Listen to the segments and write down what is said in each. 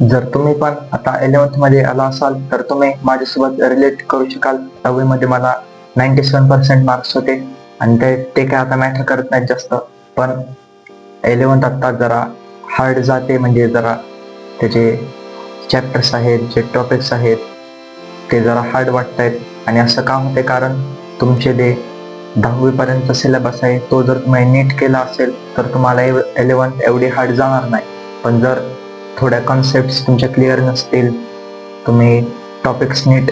जर तुम्ही पण आता 11th मध्ये आला असाल तर तुम्ही माझ्यासोबत रिलेट करू शकाल. 10वी मध्ये मला 97% मार्क्स होते आणि ते काय आता मॅटर करत नाहीत जास्त. पण 11th आता जरा हार्ड जाते, म्हणजे जरा त्याचे चॅप्टर्स आहेत, जे टॉपिक्स आहेत ते जरा हार्ड वाटत आहेत. आणि असं का होते, कारण तुमचे जे 10वी पर्यंत सिलेबस आहे तो जर तुम्ही नीट केला असेल तर तुम्हाला 11th एवढी हार्ड जाणार नाही. पण जर थोड्या कॉन्सेप्ट तुमच्या क्लिअर नसतील, तुम्ही टॉपिक्स नीट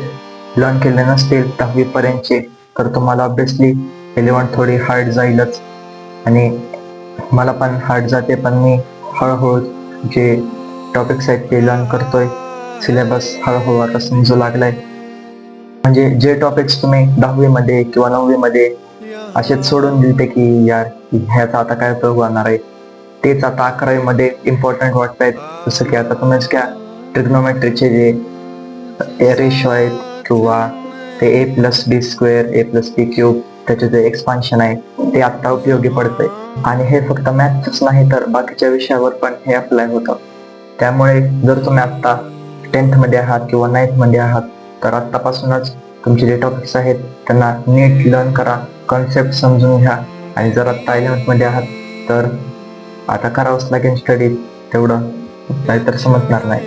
लर्न केले नसतील 10वी पर्यंतचे, तर तुम्हाला ऑब्विसली 11th थोडी हार्ड जाईलच. आणि मला पण हार्ड जाते, पण मी हळूहळू जे टॉपिक्स आहेत ते लर्न करतोय. सिलेबस हळूहळू आता समजू लागलाय. म्हणजे जे टॉपिक्स तुम्ही 10वी मध्ये किंवा 9वी मध्ये असेच सोडून दिलते की यार ह्याचा आता काय उपयोग होणार आहे, तेच आता 11वी मध्ये इम्पॉर्टंट वाटत आहेत. जसं की आता तुम्हीच घ्या, ट्रिग्नोमेट्रीचे जे रेशो आहेत किंवा ते a+b², a+b³ त्याचे जे एक्सपान्शन आहे ते आता उपयोगी पडतंय. आणि हे फक्त मॅथच नाही तर बाकीच्या विषयावर पण हे अप्लाय होतं. त्यामुळे जर तुम्ही आत्ता 10th मध्ये आहात किंवा 9th मध्ये आहात तर आत्तापासूनच तुमचे जे टॉपिक्स आहेत त्यांना नीट लर्न करा, कॉन्सेप्ट समजून घ्या. आणि जर आत्ता 11th मध्ये आहात तर आता करावंच लागेल स्टडी तेवढं, नाहीतर समजणार नाही.